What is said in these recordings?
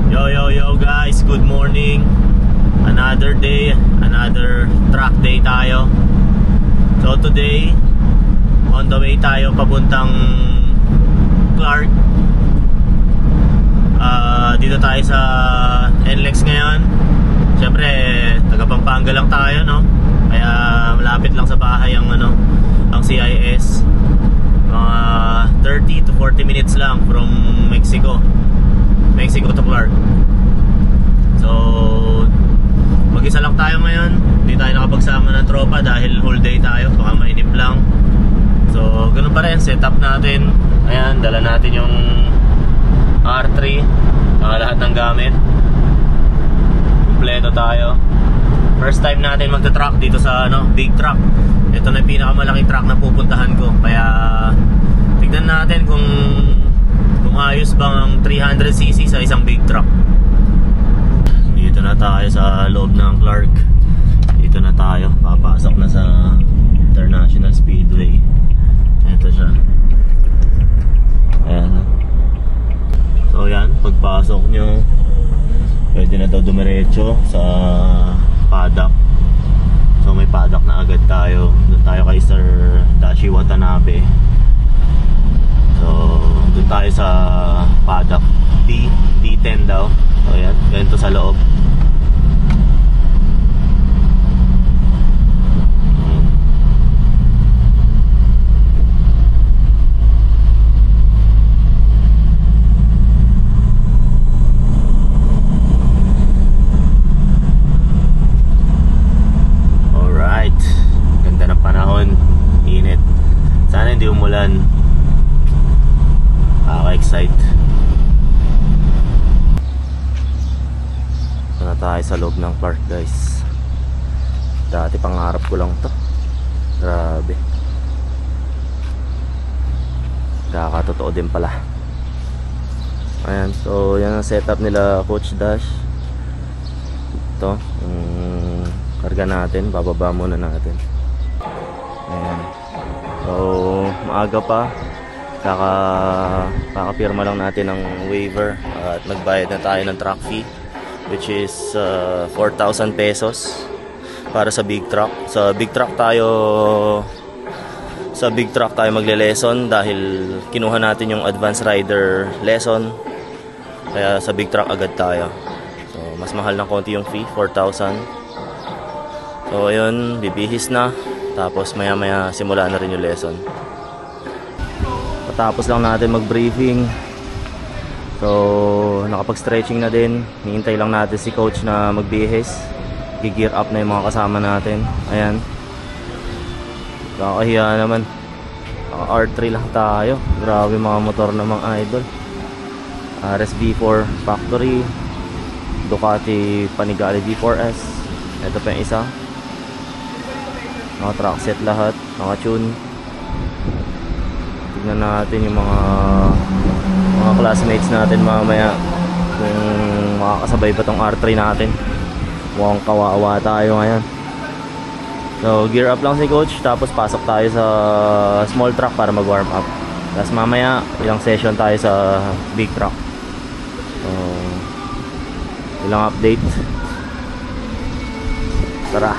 Yo guys, good morning. Another day, another track day tayo. So today, on the way tayo papuntang Clark. Dito tayo sa NLEX ngayon. Siyempre, taga Pampanga lang tayo, no? Kaya malapit lang sa bahay ang ang CIS. Mga 30 to 40 minutes lang from Mexico to Clark. So mag-isa lang tayo ngayon. Hindi tayo nakapagsama ng tropa dahil whole day tayo, baka mainip lang. So ganun pa rin, setup natin. Ayan, dala natin yung R3, lahat ng gamit. Kompleto tayo. First time natin magta-truck dito sa big truck. Ito na yung pinakamalaking truck na pupuntahan ko. Kaya tignan natin kung ayos bang ang 300cc sa isang big truck. Dito na tayo sa loob ng Clark. Dito na tayo, papasok na sa International Speedway. Ito siya. Ayan. So yan, pagpasok nyo, pwede na daw dumiretso sa paddock. So may paddock na agad tayo. Doon tayo kay Sir Dashi Watanabe. So doon tayo sa paddock D10 daw. So yan, ganito sa loob. Alright, ganda ng panahon, init. Sana hindi umulan. Excite. Na tayo sa loob ng park, guys. Dati pangarap ko lang to. Grabe. Kakatotoo din pala. Ayan, so yan ang setup nila Coach Dash. Ito, karga natin, bababa muna natin. Ayan. So maaga pa. Kakapirma lang natin ng waiver at nagbayad na tayo ng truck fee, which is 4,000 pesos para sa big truck. Sa big truck tayo magle-lesson dahil kinuha natin yung advanced rider lesson. Kaya sa big truck agad tayo. So mas mahal ng konti yung fee, 4,000. So ayun, bibihis na. Tapos maya maya simula na rin yung lesson. Tapos lang natin mag-briefing. So nakapag-stretching na din. Hihintay lang natin si coach na magbihis. Gi-gear up na yung mga kasama natin. Ayan. Kakahiya naman. R3 lang tayo. Grabe mga motor na mga idol. RS-V4 factory, Ducati Panigale V4S. Ito pa yung isa. Mga track set lahat, mga tune. Tignan natin yung mga classmates natin mamaya kung makakasabay pa tong R3 natin. Mukhang kawawa tayo ngayon. So gear up lang si coach, tapos pasok tayo sa small truck para mag warm up. Tapos mamaya ilang session tayo sa big truck. So ilang update. Tara.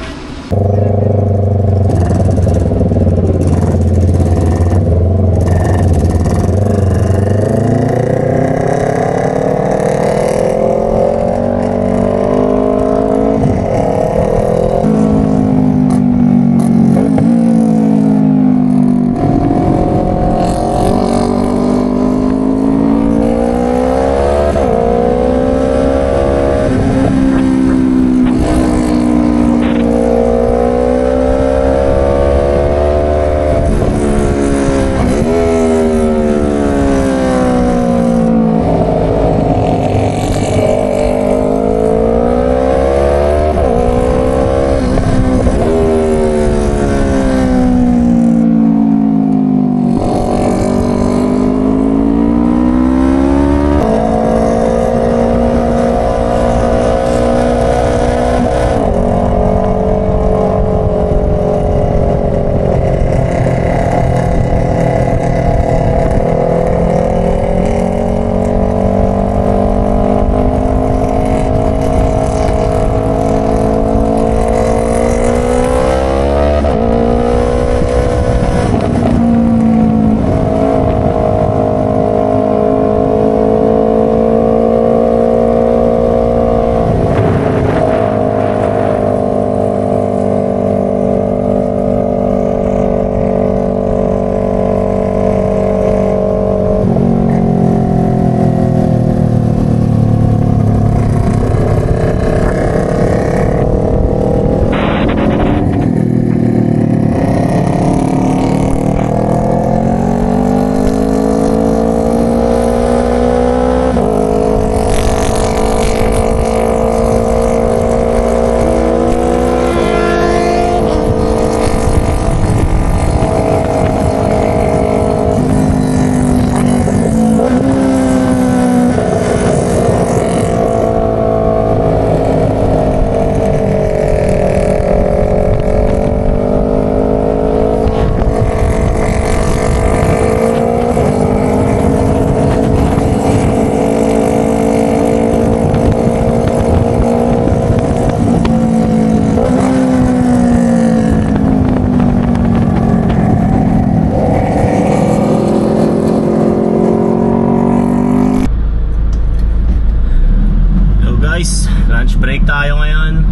Lunch break tayo ngayon.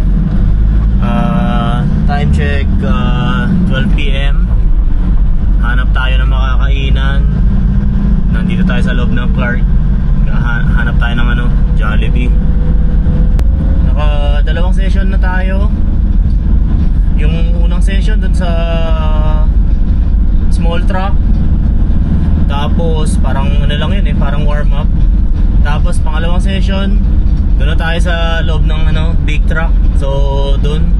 Time check 12 PM. Hanap tayo ng makakainan. Nandito tayo sa loob ng Clark. Hanap tayo ng Jollibee. Dalawang session na tayo. Yung unang session dun sa small truck. Tapos parang lang yun parang warm up. Tapos pangalawang session doon na tayo sa loob ng big truck. So doon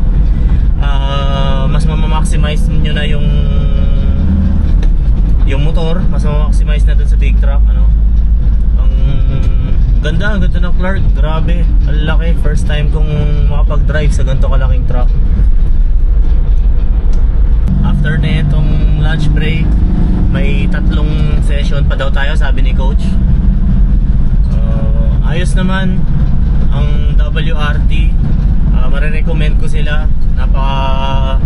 mas ma-maximize nyo na yung motor. Mas ma-maximize na doon sa big truck. Ang ganda ng Clark. Grabe, ang laki. First time kong makapag-drive sa ganito kalaking truck. After na itong lunch break, may 3 session pa daw tayo, sabi ni coach. Ayos naman ang WRT. Marirecommend ko sila. Napaka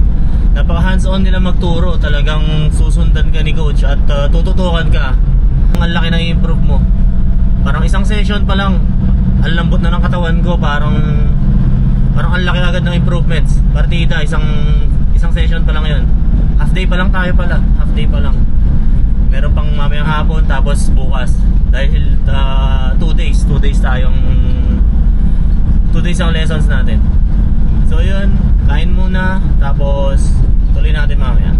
hands-on nila magturo. Talagang susundan ka ni coach at tututukan ka. Ang laki na i-improve mo. Parang isang session pa lang, ang lambot na ng katawan ko. Parang ang laki agad ng improvements. Partida, isang session pa lang yun. Half day pa lang tayo pala. Half day pa lang. Meron pang mamayang hapon, tapos bukas. Dahil 2 days tayong 2 days ang lessons natin. So yun, kain muna, tapos tuloy natin mamaya.